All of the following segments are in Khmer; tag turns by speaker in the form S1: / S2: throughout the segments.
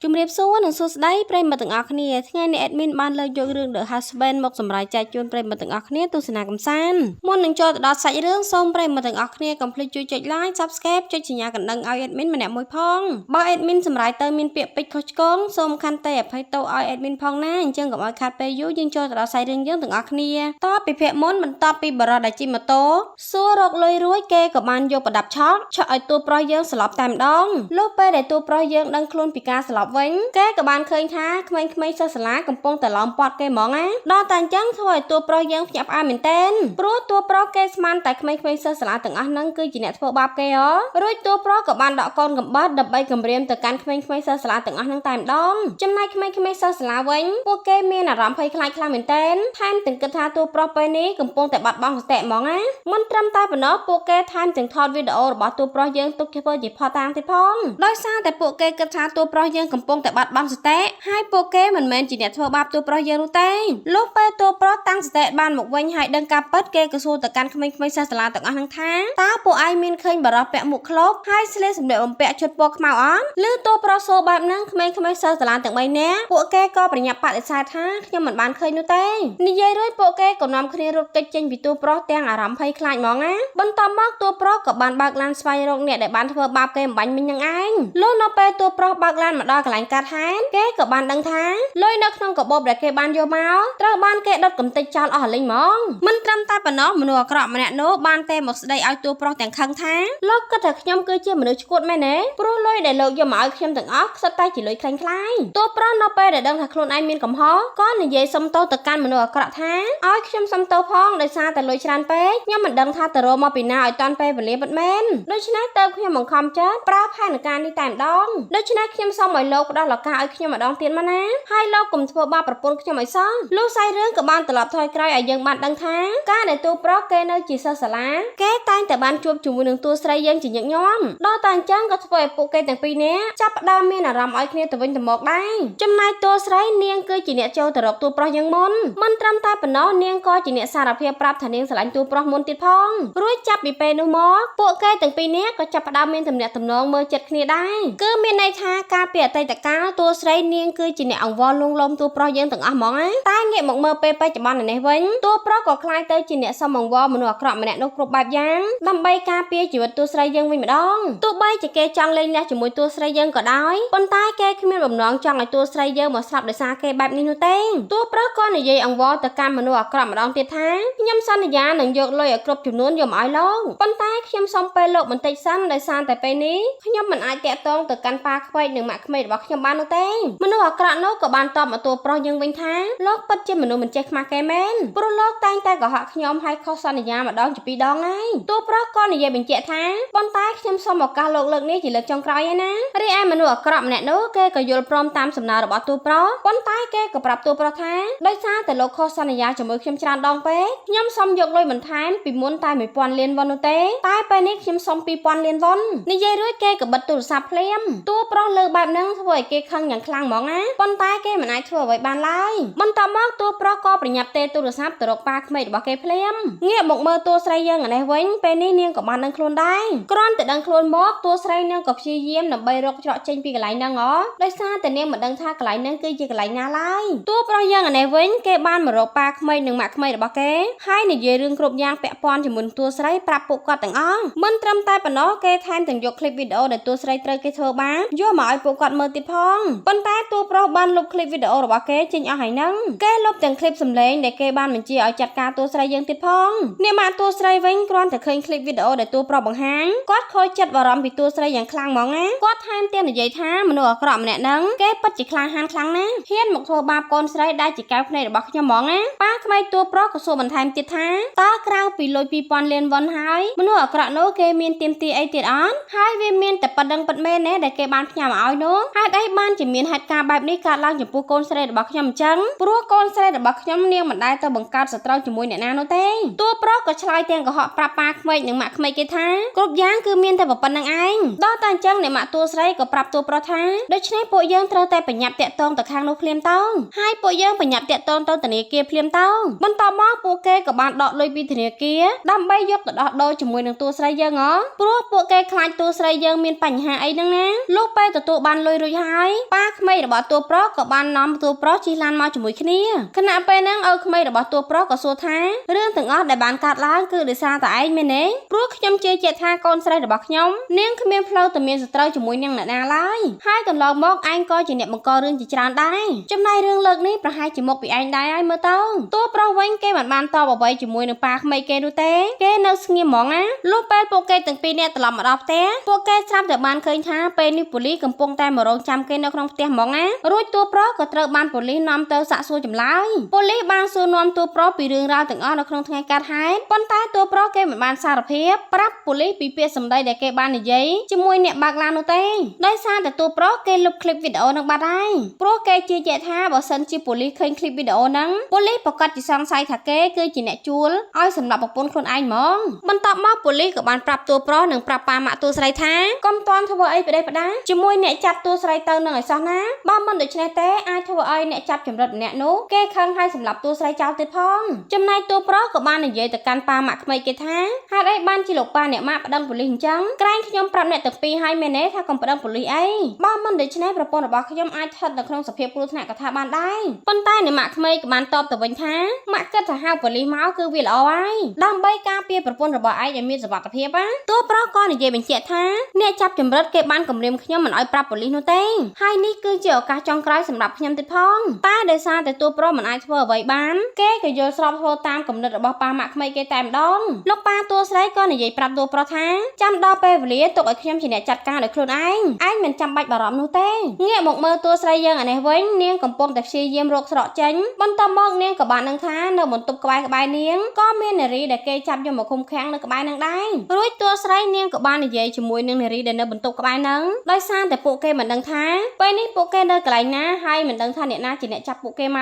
S1: ជំរាបសួរនិងសួស្តីប្រិយមិត្តទាំងអស់គ្នាថ្ងៃនេះ admin បានលើកយករឿង The Husband មកសម្រាប់ចែកជូនប្រិយមិត្តទាំងអស់គ្នាទស្សនាកម្សាន្តមុននឹងចូលទៅដល់សាច់រឿងសូមប្រិយមិត្តទាំងអស់គ្នាកុំភ្លេចជួយចុច like subscribe ចុចសញ្ញាកណ្ដឹងឲ្យ admin ម្នាក់មួយផងបើ admin សម្រាប់ទៅមានពាក្យពេចន៍ខុសឆ្គងសូមខន្តីអភ័យទោសឲ្យ admin ផងណាអញ្ចឹងកុំឲ្យខាតពេលយូរយើងចូលទៅដល់សាច់រឿងយើងទាំងអស់គ្នាតពីភាគមុនបន្ទាប់ពីបរិសុទ្ធដែលជិះម៉ូតូសួររកលុយរួចគេក៏បានយកប្រដាប់ឆក់ឲ្យតួប្រុសយើងស្លាប់តែម្ដងលុះពេលដែលតួប្រុសយើងដឹងខ្លួនពីការស្លាប់វិញគេក៏បានឃើញថាក្មេងៗសិស្សសាលាកំពុងតែឡោមព័ទ្ធគេហ្មងណាដល់តែអញ្ចឹងធ្វើឲ្យតួប្រុសយើងភ្ញាក់ផ្អើលមែនទែនព្រោះតួប្រុសគេស្មានតែក្មេងៗសិស្សសាលាទាំងអស់ហ្នឹងគឺជាអ្នកធ្វើបាបគេរួចតួប្រុសក៏បានដកកូនកំបិតដើម្បីគំរាមទៅកាន់ក្មេងៗសិស្សសាលាទាំងអស់ហ្នឹងតែម្ដងចំណែកក្មេងៗសិស្សសាលាវិញពួកគេមានអារម្មណ៍ភ័យខ្លាចខ្លាំងមែនទែនថែមទាំងគិតថាតួប្រុសពេលនេះកំពុងតែបាត់បង់សតិហ្មងណាមិនត្រឹមតែប៉ុណ្ណោះពួកគេថែមទាំងថតវីដេអូរបស់តួប្រុសយើងទុកធ្វើជាផតតាំងទៀតផងដោយសារតែពួកគេគិតថាតួប្រុសយើងកំពុងតែបាត់បង់សតិហើយពួកគេមិនមែនជាអ្នកធ្វើបាបតួប្រុសយើងនោះទេលុះពេលតួប្រុសតាំងសតិបានមកវិញហើយដឹងការពិតគេក៏សួរទៅកាន់ក្មេងៗសិស្សសាលាទាំងអស់ហ្នឹងថាតើពួកឯងមានឃើញបរិសុទ្ធពាក់មួកឃ្លោកហើយស្លៀកសម្លៀកបំពាក់ឈុតពណ៌ខ្មៅអត់ឬតួប្រុសសួរបែបហ្នឹងក្មេងៗសិស្សសាលាទាំង3នាក់ពួកគេក៏ប្រញាប់បដិសេធថាខ្ញុំមិនបានឃើញនោះទេនិយាយរួចពួកគេក៏នាំគ្នារត់គេចចេញពីតួប្រុសទាំងអារម្មណ៍ភ័យខ្លាចហ្មងណាបន្ទាប់មកតួប្រុសក៏បានបើកឡានស្វែងរកអ្នកដែលបានធ្វើបាបគេអំបញ្ញមិញហ្នឹងឯងលុះនៅពេលតួប្រុសបើកឡានមកដល់កន្លែងកាត់ហែនគេក៏បានដឹងថាលុយនៅក្នុងកាបូបដែលគេបានយកមកត្រូវបានគេដុតកំទេចចោលអស់លីងហ្មងមិនត្រឹមតែប៉ុណ្ណោះមនុស្សអាក្រក់ម្នាក់នោះបានតែមកស្ដីឲ្យតួប្រុសទាំងខឹងថាលោកគិតថាខ្ញុំគឺជាមនុស្សឈួតមែនទេព្រោះលុយដែលលោកយកមកឲ្យខ្ញុំទាំងអស់សុទ្ធតែជាលុយខ្លាញ់ខ្លាយតួប្រុសនៅពេលដែលដឹងថាខ្លួនឯងមានកំហុសក៏និយាយសុំទោសទៅកាន់មនុស្សអាក្រក់ថាឲ្យខ្ញុំសុំទោសផងដោយសារតែលុយច្រើនពេកខ្ញុំមិនដឹងថាទៅរកមកពីណាឲ្យតាន់ពេលវេលាពិតមែនដូច្នេះតើខ្ញុំបង្ខំចិត្តប្រើផែនការនេះតែម្ដងដូច្នេះខ្ញុំសូមឲ្យលោកផ្ដល់ឱកាសឲ្យខ្ញុំម្ដងទៀតមកណាហើយលោកកុំធ្វើបាបប្រពន្ធខ្ញុំឲ្យសោះលុះសាយរឿងក៏បានត្រឡប់ថយក្រោយឲ្យយើងបានដឹងថាការដែលតួប្រុសគេនៅជាសិស្សសាលាគេតែងតែបានជួបជាមួយនឹងតួស្រីយើងជាញឹកញាប់ដល់តែអញ្ចឹងក៏ធ្វើឲ្យពួកគេទាំងពីរនាក់ចាប់ផ្ដើមមានអារម្មណ៍ឲ្យគ្នាទៅវិញទៅមកដែរចំណែកតួស្រីនាងគឺជាអ្នកចូលទៅរកតួប្រុសយើងមុនមិនត្រឹមតែប៉ុណ្ណោះនាងក៏ជាអ្នកសារភាពប្រាប់ថានាងស្រឡាញ់តួប្រុសមុនទៀតផងរួចចាប់ពីពេលនោះមកពួកគេទាំងពីរនាក់ក៏ចាប់ផ្ដើមមានទំនាក់ទំនងមើលចិត្តគ្នាដែរគឺមានន័យថាការពីអតីតកាលតួស្រីនាងគឺជាអ្នកអង្វរលួងលោមតួប្រុសយើងទាំងអស់ហ្មងណាតែងាកមកមើលពេលបច្ចុប្បន្ននេះវិញតួប្រុសក៏คล้ายទៅជាអ្នកសមអង្វរមនុស្សអាក្រក់ម្នាក់នោះគ្រប់បែបយ៉ាងដើម្បីការពារជីវិតតួស្រីយើងវិញម្ដងទោះបីជាគេចង់លេងលះជាមួយតួស្រីយើងក៏ដោយប៉ុន្តែគេគ្មានបំណងចង់ឲ្យតួស្រីយើងមកស្លាប់ដោយសារគេបែបនេះនោះទេតួប្រុសក៏និយាយអង្វរទៅកាន់មនុស្សអាក្រក់ម្ដងទៀតថាខ្ញុំសន្យានឹងយកលុយឲ្យគ្រប់ចំនួនយកមកឲ្យលោកប៉ុន្តែខ្ញុំសុំពេលលោកបន្តិចសិនដោយសារតែពេលនេះខ្ញុំមិនអាចតាក់ទងទៅកាន់ប៉ាក្វែកនិងម៉ាក់ក្មេករបស់ខ្ញុំបាននោះទេមនុស្សអាក្រក់នោះក៏បានតបមកតួប្រុសយើងវិញថាលោកពិតជាមនុស្សមិនចេះខ្មាស់គេមែនព្រោះលោកតែងតែកុហកខ្ញុំហើយខុសសន្យាម្ដងជាពីរដងហើយតួប្រុសក៏និយាយបញ្ជាក់ថាប៉ុន្តែខ្ញុំសូមឱកាសលោកលើកនេះជាលើកចុងក្រោយឯណារីឯមនុស្សអាក្រក់ម្នាក់នោះគេក៏យល់ព្រមតាមសំណើរបស់តួប្រុសប៉ុន្តែគេក៏ប្រាប់តួប្រុសថាដោយសារតែលោកខុសសន្យាជាមួយខ្ញុំច្រើនដងពេកខ្ញុំសូមយកលុយបន្ថែមពីមុនតែ1000លានវ៉ុននោះទេតែពេលនេះខ្ញុំសូម2000លានវ៉ុននិយាយរួចគេក៏បិទទូរស័ព្ទភ្លាមតួប្រុសលើបែបហ្នឹងធ្វើឲ្យគេខឹងយ៉ាងខ្លាំងហ្មងណាប៉ុន្តែគេមិនអាចធ្វើអ្វីបានឡើយបន្ទាប់មកតួប្រុសក៏ប្រញាប់ទេទូរស័ព្ទទៅរកប៉ាក្មេករបស់គេភ្លាមងាកមកមើលតួស្រីយើងឯនេះវិញពេលនេះនាងក៏បានដឹងខ្លួនដែរគ្រាន់តែដឹងខ្លួនមកតួស្រីនាងក៏ព្យាយាមដើម្បីរកច្រកចេញពីកន្លែងហ្នឹងដោយសារតែនាងមិនដឹងថាកន្លែងហ្នឹងគឺជាកន្លែងណាឡើយតួប្រុសយើងឯនេះវិញគេបានមករកប៉ាក្មេកនិងម៉ាក់ក្មេករបស់គេហើយនិយាយរឿងគ្រប់យ៉ាងពាក់ព័ន្ធជាមួយនឹងតួស្រីប្រាប់ពួកគាត់ទាំងអស់មិនត្រឹមតែប៉ុណ្ណោះគេថែមទាំងយកคลิปវីដេអូដែលតួស្រីត្រូវគេធ្វើបាបយកមកឲ្យពួកគាត់មើលទៀតផងប៉ុន្តែតួប្រុសបានលុបคลิปវីដេអូរបស់គេចេញអស់ហើយហ្នឹងគេលុបទាំងคลิปសំឡេងដែលគេបានបញ្ជាឲ្យចាត់ការតួស្រីយើងទៀតផងអ្នកម៉ាក់តួស្រីវិញគ្រាន់តែឃើញคลิปវីដេអូដែលតួប្រុសបង្ហាញគាត់ខូចចិត្តបារម្ភពីតួស្រីយ៉ាងខ្លាំងហ្មងណាគាត់ថែមទាំងនិយាយថាមនុស្សអាក្រក់ម្នាក់ហ្នឹងគេពិតជាក្លាហានខ្លាំងណាស់ហ៊ានមកធ្វើបាបកូនស្រីដែលជាកែវភ្នែករបស់ខ្ញុំហ្មងណាប៉ាក្មេកតួប្រុសក៏សួរបន្ថែមទៀតថាតើក្រៅពីលុយ2000លានវ៉ុនហើយមនុស្សអាក្រក់នោះគេមានទាមទារអីទៀតអត់ហើយវាមានតែប៉ណ្ដឹងពិតមែនទេដែលគេបានផ្ញើមកឲ្យនោះហេតុអីបានជាមានហេតុការណ៍បែបនេះកើតឡើងចំពោះកូនស្រីរបស់ខ្ញុំអញ្ចឹងព្រោះកូនស្រីរបស់ខ្ញុំនាងមិនដែលទៅបង្កើតសត្រូវជាមួយអ្នកណានោះទេតួប្រុសក៏ឆ្លើយទាំងកុហកប្រាប់ប៉ាក្មេកនិងម៉ាក់ក្មេកគេថាគ្រប់យ៉ាងគឺមានតែប៉ុណ្្នឹងឯងដល់តែអញ្ចឹងអ្នកម៉ាក់តួស្រីក៏ប្រាប់តួប្រុសថាដូច្នេះពួកយើងត្រូវតែប្រញាប់តាក់ទងទៅខាងនោះភ្លាមទៅហើយពួកយើងប្រញាប់តាក់ទងទៅធនាគារភ្លាមទៅបន្ទាប់មកពួកគេក៏បានដកលុយពីធនាគារដើម្បីយកទៅដោះដូរជាមួយនឹងតួស្រីយើងព្រោះពួកគេខ្លាចតួស្រីយើងមានបញ្ហាអីហ្នឹងណាលោកពេលទទួលបានលុយរួច ហើយប៉ាក្មេងរបស់តួប្រុសក៏បាននាំតួប្រុសជិះឡានមកជាមួយគ្នាខណៈពេលហ្នឹងឪក្មេងរបស់តួប្រុសក៏សួរថារឿងទាំងអស់ដែលបានកើតឡើងគឺដោយសារតែឯងមែនទេព្រោះខ្ញុំជឿជាក់ថាកូនស្រីរបស់ខ្ញុំនាងគ្មានផ្លូវទៅមានសត្រូវជាមួយនឹងអ្នកណាឡើយហើយកន្លងមកឯងក៏ជាអ្នកបង្ករឿងជាច្រើនដែរចំណែករឿងលើកនេះប្រហែលជាមកពីឯងដែរហើយមើលទៅតួប្រុសវិញគេមិនបានតបអ្វីជាមួយនឹងប៉ាក្មេងគេនោះទេគេនៅស្ងៀមហ្មងណាលុះពេលពួកគេទាំងពីរនាក់ត្រឡប់មកដល់ផ្ទះពួកគេស្រាប់តែបានឃើញថាពេលនេះប៉ូលីសកំពុងតែមករងចាំគេនៅក្នុងផ្ទះហ្មងណារួចតួប្រុសក៏ត្រូវបានប៉ូលីសនាំទៅសាកសួរចម្លើយប៉ូលីសបានសួរនាំតួប្រុសពីរឿងរ៉ាវទាំងអស់នៅក្នុងថ្ងៃកើតហេតុប៉ុន្តែតួប្រុសគេមិនបានសារភាពប្រាប់ប៉ូលីសពីពាក្យសម្ដីដែលគេបាននិយាយជាមួយអ្នកបើកឡាននោះទេដោយសារតែតួប្រុសគេលុបឃ្លីបវីដេអូនឹងបាត់ហើយព្រោះគេជឿជាក់ថាបើសិនជាប៉ូលីសឃើញឃ្លីបវីដេអូហ្នឹងប៉ូលីសប្រកាសជាសង្ស័យថាគេគឺជាអ្នកជួលឲ្យសម្រាប់ប្រពន្ធខ្លួនឯងហ្មងបន្ទាប់មកប៉ូលីសក៏បានប្រាប់តួប្រុសនិងប្រាប់ប៉ាម៉ាក់តួស្រីថាកុំតន់ធ្វើអីផ្ដេសផ្ដាសជាមួយអ្នកចាប់តួស្រីទៅនឹងឲ្យសោះណាបើមិនដូច្នេះទេអាចធ្វើឲ្យអ្នកចាប់ចម្រិតម្នាក់នោះគេខឹងហើយសម្រាប់តួស្រីចោលទៀតផងចំណែកតួប្រុសក៏បាននិយាយទៅកាន់ប៉ាម៉ាក់ក្មេងគេថាហេតុអីបានជាលោកប៉ាអ្នកម៉ាក់ប្តឹងប៉ូលីសអញ្ចឹងក្រែងខ្ញុំប្រាប់អ្នកទាំងពីរហើយមែនទេថាកុំប្តឹងប៉ូលីសអីបើមិនដូច្នេះប្រពន្ធរបស់ខ្ញុំអាចស្ថិតនៅក្នុងសភាពគ្រោះថ្នាក់ក៏ថាបានដែរប៉ុន្តែអ្នកម៉ាក់ក្មេងក៏បានតបទៅវិញថាម៉ាក់គិតថាហៅប៉ូលីសមកគឺវាល្អហើយដើម្បីការពារប្រពន្ធរបស់ឯងឲ្យមានសុវត្ថិភាពណាតួប្រុសក៏និយាយបញ្ជាក់ថាអ្នកចាប់ចម្រិតគេបានគំរាមខ្ញុំមិនឲ្យប្រាប់ប៉ូលីសនោះទេហើយនេះគឺជាឱកាសចុងក្រោយសម្រាប់ខ្ញុំទៀតផងតែដោយសារតែតួប្រុសមិនអាចធ្វើអ្វីបានគេក៏យល់ស្របធ្វើតាមគំនិតរបស់ប៉ាម៉ាក់ក្មេងគេតែម្ដងលោកប៉ាតួស្រីក៏និយាយប្រាប់តួប្រុសថាចាំដល់ពេលវេលាទុកឲ្យខ្ញុំជាអ្នកចាត់ការដោយខ្លួនឯងមិនចាំបាច់បារម្ភនោះទេងាកមកមើលតួស្រីយើងអានេះវិញនាងកំពុងតែព្យាយាមរកស្រកចេញបន្ទាប់មកនាងក៏បានដឹងថានៅបន្ទប់ក្បែរនាងក៏មាននារីដែលគេចាប់យកមកឃុំឃាំងនៅក្បែរនឹងដែររួចតួស្រីនាងក៏បាននិយាយជាមួយនឹងនារីដែលនៅបន្ទប់ក្បែរនឹងដោយសារតែពួកគេមិនដឹងថាពេលនេះពួកគេនៅកន្លែងណាហើយមិនដឹងថាអ្នកណាជាអ្នកចាប់ពួកគេមក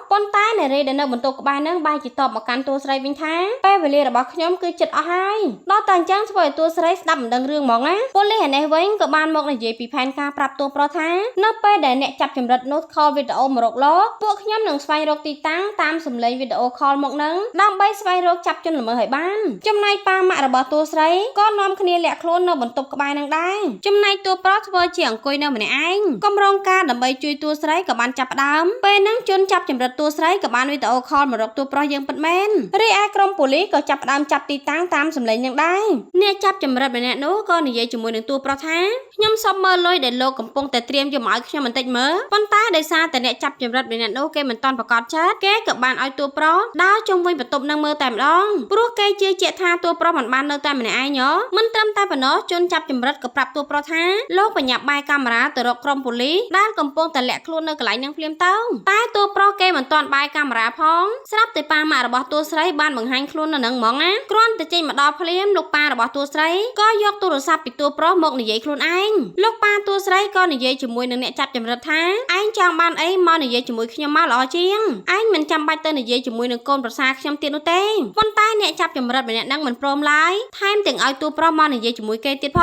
S1: ប៉ុន្តែនារីដែលនៅបន្ទប់ក្បែរនឹងបែរជាតបមកកាន់តួស្រីវិញថាពេលវេលារបស់ខ្ញុំគឺចិត្តអស់ហើយដល់តែអញ្ចឹងធ្វើឲ្យតួស្រីស្ដាប់មិនដឹងរឿងហ្មងណាប៉ូលីសឯនេះវិញក៏បានមកនិយាយពីផែនការប្រាប់តួប្រុសថានៅពេលដែលអ្នកចាប់ចម្រិតនោះខលវីដេអូមករកលោកពួកខ្ញុំនឹងស្វែងរកទីតាំងតាមសម្លេងវីដេអូខលមកនឹងដើម្បីស្វែងរកចាប់ជនល្មើសឲ្យបានចំណែកប៉ាម៉ាក់របស់តួស្រីក៏នាំគ្នាលាក់ខ្លួននៅបន្ទប់ក្បែរនឹងដែរចំណែកតួប្រុសធ្វើជាអង្គុយនៅម្នាក់ឯងកម្រងការដើម្បីជួយតួស្រីក៏បានចាប់ផ្ដើមពេលហ្នឹងជនចាប់ចម្រិតតួស្រីក៏បានវីដេអូខលមករកតួប្រុសយើងពិតមែនរីឯក្រុមប៉ូលីសក៏ចាប់ផ្ដើមចាប់ទីតាំងតាមសម្លេងនឹងដែរអ្នកចាប់ចម្រិតម្នាក់នោះក៏និយាយជាមួយនឹងតួប្រុសថាខ្ញុំសុំមើលលុយដែលលោកកំពុងតែត្រៀមយកមកឲ្យខ្ញុំបន្តិចមើលប៉ុន្តែដោយសារតែអ្នកចាប់ចម្រិតម្នាក់នោះគេមិនទាន់ប្រកាសចាត់គេក៏បានឲ្យតួប្រុសដើរជុំវិញបន្ទប់នឹងមើលតែម្ដងព្រោះគេជឿជាក់ថាតួប្រុសមិនបាននៅតែម្នាក់ឯងមិនត្រឹមតែប៉ុណ្ណោះជនចាប់ចម្រិតក៏ប្រាប់តួប្រុសថាលោកបញ្ញាប់បាយកាមេរ៉ាទៅរកក្រុមប៉ូលីសដែលកំពុងតែលាក់ខ្លួននៅកន្លែងនឹងភ្លាមទៅតែតួប្រុសគេមិនទាន់បាយកាមេរ៉ាផងស្រាប់តែប៉ាម៉ាក់របស់តួស្រីបានបង្ហាញខ្លួននៅនឹងហ្មងណាគ្រាន់តែចេញមកដល់ភ្លាមលោកប៉ារបស់តួស្រីក៏យកទូរស័ព្ទពីតួប្រុសមកនិយាយខ្លួនឯងលោកប៉ាតួស្រីក៏និយាយជាមួយនឹងអ្នកចាប់ចម្រិតថាឯងចង់បានអីមកនិយាយជាមួយខ្ញុំមកល្អជាងឯងមិនចាំបាច់ទៅនិយាយជាមួយនឹងកូនប្រសាខ្ញុំទៀតនោះទេប៉ុន្តែអ្នកចាប់ចម្រិតម្នាក់នឹងមិនព្រមឡើយថែមទាំងឲ្យតួប្រុសមកនិយាយជាមួយគេទៀតផ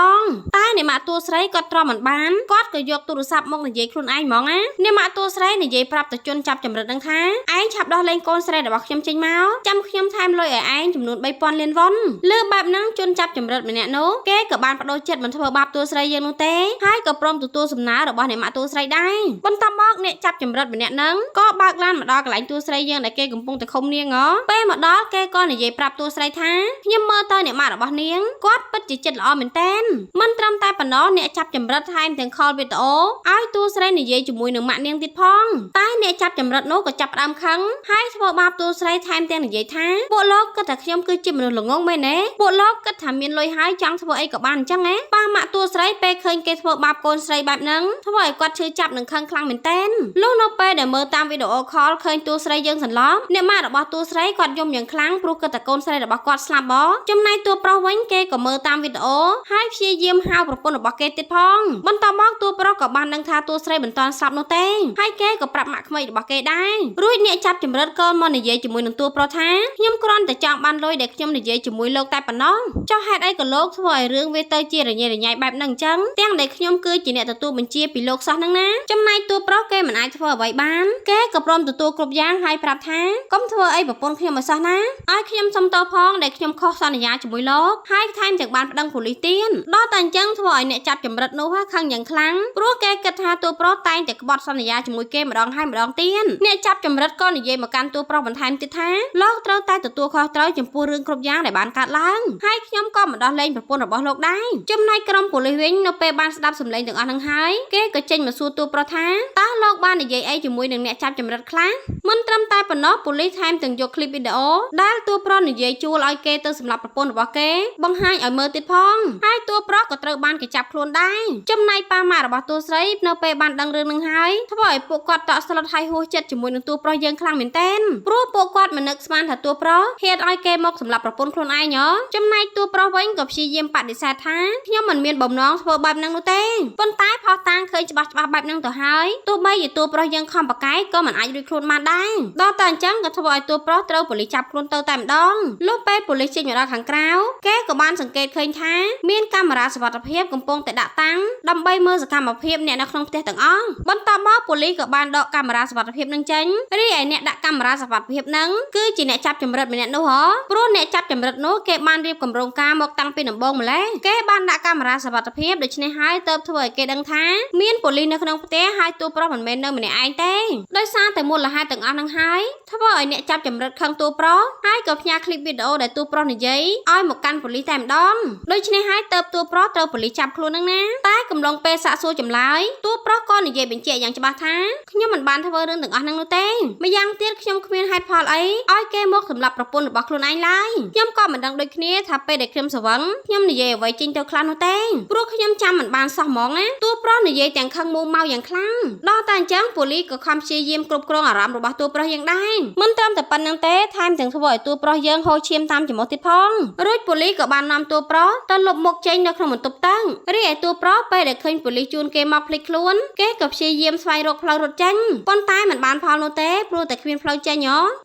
S1: ងតែអ្នកម៉ាក់តួស្រីគាត់ទ្រាំមិនបានគាត់ក៏យកទូរស័ព្ទមកនិយាយខ្លួនឯងហ្មងណាអ្នកម៉ាក់តួស្រីនិយាយប្រាប់ទៅជនចាប់ចម្រិតនឹងថាឯងឆាប់ដោះលែងកូនស្រីរបស់ខ្ញុំចេញមកចាំខ្ញុំថែមលុយឲ្យឯងចំនួន 3000 លានវ៉ុនលើបែបហ្នឹងជនចាប់ចម្រិតម្នាក់នោះគេក៏បានបដូរចិត្តមិនធ្វើបាបតួស្រីយើងនោះទេហើយក៏ព្រមទទួលសំណើរបស់អ្នកម៉ាក់តួស្រីដែរបន្ទាប់មកអ្នកចាប់ចម្រិតម្នាក់ហ្នឹងក៏បើកឡានមកដល់កន្លែងតួស្រីយើងដែលគេកំពុងតែឃុំនាងពេលមកដល់គេក៏និយាយប្រាប់តួស្រីថាខ្ញុំមើលទៅអ្នកម៉ាក់របស់នាងគាត់ពិតជាចិត្តល្អមែនតើមិនត្រឹមតែប៉ុណ្ណោះអ្នកចាប់ចម្រិតថែមទាំងខលវីដេអូឲ្យតួស្រីនិយាយជាមួយនឹងម៉ាក់នាងទៀតផងតែអ្នកចាប់ចម្រិតនោះក៏ចាប់ផ្ដើមខឹងហើយធ្វើបាបតួស្រីថែមទាំងនិយាយថាពួកលោកគិតថាខ្ញុំគឺជាមនុស្សល្ងងមែនទេពួកលោកគិតថាមានលុយហើយចង់ធ្វើអីក៏បានអញ្ចឹងណាប៉ាម៉ាក់តួស្រីពេលឃើញគេធ្វើបាបកូនស្រីបែបហ្នឹងធ្វើឲ្យគាត់ឈឺចាប់និងខឹងខ្លាំងមែនតើលុះនៅពេលដែលមើលតាមវីដេអូខលឃើញតួស្រីយើងសន្លប់អ្នកម៉ាក់របស់តួស្រីគាត់យំយ៉ាងខ្លាំងព្រោះគិតថាកូនស្រីរបស់គាត់ស្លាប់ចំណែកតួប្រុសវិញគេក៏មើលតាមវីដេអូហើយព្យាយាមហៅប្រពន្ធរបស់គេទៀតផងបន្ទាប់មកតួប្រុសក៏បានដឹងថាតួស្រីមិនទាន់ស្លាប់នោះទេហើយគេក៏ប្រាប់ម៉ាក់ក្មេងរបស់គេដែររួចអ្នកចាប់ចម្រិតក៏មកនិយាយជាមួយនឹងតួប្រុសថាខ្ញុំគ្រាន់តែចង់បានលុយដែលខ្ញុំនិយាយជាមួយលោកតែប៉ុណ្ណោះចុះហេតុអីក៏លោកធ្វើឲ្យរឿងវាទៅជារញ៉េរញ៉ៃបែបហ្នឹងអញ្ចឹងទាំងដែលខ្ញុំគឺជាអ្នកទទួលបញ្ជាពីលោកសោះហ្នឹងណាចំណែកតួប្រុសគេមិន មិនអាចធ្វើអ្វីបានគេក៏ព្រមទទួលគ្រប់យ៉ាងហើយប្រាប់ថាកុំធ្វើអីប្រពន្ធខ្ញុំឲ្យសោះណាឲ្យខ្ញុំសុំទោសផងដែលខ្ញុំខុសសន្យាជាមួយលោកហើយថែមទាំងបានប្តឹងប៉ូលីសទៀតដល់តែអញ្ចឹងធ្វើឲ្យអ្នកចាប់ចម្រិតនោះខឹងយ៉ាងខ្លាំងព្រោះគេគិតថាតួប្រុសតែងតែក្បត់សន្យាជាមួយគេម្ដងហើយម្ដងទៀតអ្នកចាប់ចម្រិតក៏និយាយមកកាន់តួប្រុសបន្ថែមទៀតថាលោកត្រូវតែទទួលខុសត្រូវចំពោះរឿងគ្រប់យ៉ាងដែលបានកើតឡើងហើយខ្ញុំក៏មិនដោះលែងប្រពន្ធរបស់លោកដែរចំណែកក្រុមប៉ូលីសវិញនៅពេលបានស្ដាប់សម្លេងទាំងអស់ហ្នឹងហើយគេក៏ចេញមកសួរតួប្រុសថាតើលោកបាននិយាយអីជាមួយនឹងអ្នកចាប់ចម្រិតខ្លះមិនត្រឹមតែប៉ុណ្ណោះប៉ូលីសថែមទាំងយកឃ្លីបវីដេអូដែលតួប្រុសនិយាយជួលឲ្យគេទៅសម្លាប់ប្រពន្ធរបស់គេបង្ហាញឲ្យមើលទៀតផងហើយតួប្រុសក៏ត្រូវបានគេចាប់ខ្លួនដែរចំណែកប៉ាម៉ាក់របស់តួស្រីនៅពេលបានដឹងរឿងនឹងហើយធ្វើឲ្យពួកគាត់តក់ស្លុតហើយហួសចិត្តជាមួយនឹងតួប្រុសយើងខ្លាំងមែនទែនព្រោះពួកគាត់មិននឹកស្មានថាតួប្រុសហ៊ានឲ្យគេមកសម្លាប់ប្រពន្ធខ្លួនឯងចំណែកតួប្រុសវិញក៏ព្យាយាមបដិសេធថាខ្ញុំមិនមានបំណងធ្វើបែបហ្នឹងនោះទេប៉ុន្តែផុសតាងឃើញច្បាស់បែបហ្នឹងទៅហើយទោះបីជាតួប្រុសយើងខំប្រកែកក៏មិនអាចរួចខ្លួនបានដែរដល់តែអញ្ចឹងក៏ធ្វើឲ្យតួប្រុសត្រូវប៉ូលីសចាប់ខ្លួនទៅតែម្ដងលុះពេលប៉ូលីសចេញមកដល់ខាងក្រៅគេក៏បានសង្កេតឃើញថាមានកាមេរ៉ាសុវត្ថិភាពកំពុងតែដាក់តាំងដើម្បីមើលសកម្មភាពអ្នកនៅក្នុងផ្ទះទាំងអស់បន្ទាប់មកប៉ូលីសក៏បានដកកាមេរ៉ាសុវត្ថិភាពនឹងចេញរីឯអ្នកដាក់កាមេរ៉ាសុវត្ថិភាពនឹងគឺជាអ្នកចាប់ចម្រិតម្នាក់នោះព្រោះអ្នកចាប់ចម្រិតនោះគេបានរៀបគម្រោងការមកតាំងពីដំបូងម្ល៉េះគេបានដាក់កាមេរ៉ាសុវត្ថិភាពដូច្នេះហើយទើបធ្វើឲ្យគេដឹងថាមានប៉ូលីសនៅក្នុងផ្ទះហើយតួប្រុសមិនមែននៅម្នាក់ឯងទេដោយសារតែមូលហេតុទាំងអស់ហ្នឹងហើយធ្វើឲ្យអ្នកចាប់ចម្រិតខឹងតួប្រុសហើយក៏ផ្ញើឃ្លីបវីដេអូដែលតួប្រុសនិយាយឲ្យមកកាន់ប៉ូលីសតែម្ដងដូច្នេះហើយទើបតួប្រុសត្រូវប៉ូលីសចាប់ខ្លួនហ្នឹងណាតែកំឡុងពេលសាកសួរចម្លើយតួប្រុសក៏និយាយបញ្ជាក់យ៉ាងច្បាស់ថាខ្ញុំមិនបានធ្វើរឿងទាំងអស់ហ្នឹងនោះទេម្យ៉ាងទៀតខ្ញុំគ្មានហេតុផលអីឲ្យគេមកសម្លាប់ប្រពន្ធរបស់ខ្លួនឯងឡើយខ្ញុំក៏មិនដឹងដូចគ្នាថាពេលដែលខ្ញុំស្វឹងខ្ញុំនិយាយអ្វីចេញទៅខ្លះនោះទេព្រោះខ្ញុំចាំមិនបានសោះហ្មងណាតួប្រុសនិយាយទាំងខឹងមូម៉ៅយ៉ាងខ្លាំងដល់តែអញ្ចឹងប៉ូលីសក៏ខំព្យាយាមគ្រប់គ្រងអារម្មណ៍របស់តួប្រុសយ៉ាងដែរមិនត្រឹមតែប៉ុណ្្នឹងទេថែមទាំងធ្វើឲ្យតួប្រុសយើងហូរឈាមតាមច្រមុះទៀតផងរួចប៉ូលីសក៏បាននាំតួប្រុសទៅលុបមុខចេញនៅក្នុងបន្ទប់តាំងរីឯតួប្រុសពេលដែលឃើញប៉ូលីសជួនគេមកភ្លេចខ្លួនគេក៏ព្យាយាមស្វែងរកផ្លូវរត់ចេញប៉ុន្តែមិនបានផលនោះទេព្រោះតែគ្មានផ្លូវចេញ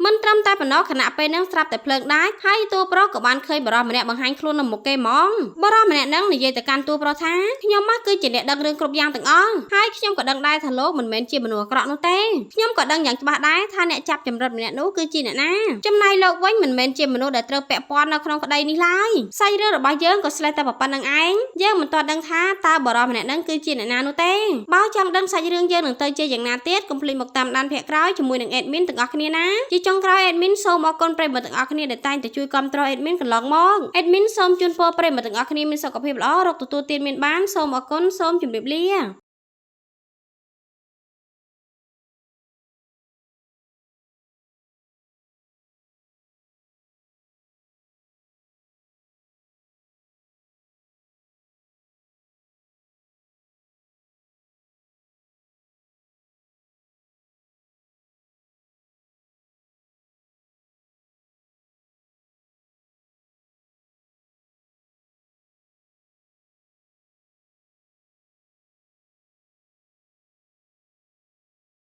S1: មិនត្រឹមតែប៉ុណ្ណោះខណៈពេលហ្នឹងស្រាប់តែភ្លើងដាច់ហើយតួប្រុសក៏បានឃើញបរិសម្នាក់បង្ហាញខ្លួននៅមុខគេហ្មងបរិសម្នាក់ហ្នឹងនិយាយទៅកាន់តួប្រុសថាខ្ញុំមកគឺជាអ្នកដឹងរឿងគ្រប់យ៉ាងទាំងអស់ហើយខ្ញុំក៏ដឹងដែរថាលោកមិនមែនជាមនុស្សអាក្រក់នោះទេខ្ញុំក៏ដឹងយ៉ាងច្បាស់ដែរថាអ្នកចាប់ចម្រិតម្នាក់នោះគឺជាអ្នកណាចំណែកលោកវិញមិនមែនជាមនុស្សដែលត្រូវពាក់ព័ន្ធនៅក្នុងក្តីនេះឡើយសាច់រឿងរបស់យើងក៏ស្លេះតែប៉ុណ្្នឹងឯងយើងមិនទាន់ដឹងថាតើបរិសម្នាក់ហ្នឹងគឺជាអ្នកណានោះទេបើចង់ដឹងសាច់រឿងយើងនឹងទៅជាយ៉ាងណាទៀតកុំភ្លេចមកតាមដានភាគក្រោយជាមួយនឹងអេដមីនទាំងអស់គ្នាណាជាចុងក្រោយអេដមីនសូមអរគុណប្រិយមិត្តទាំងអស់គ្នាដែលតែងតែជួយគាំទ្រអេដមីនកន្លងមកអេដមីនសូមជូនពរប្រិយមិត្តទាំងអស់គ្នាមានសុខភាពល្អរកទទួលទានមានបានសូមអរគុណសូមជម្រាបលា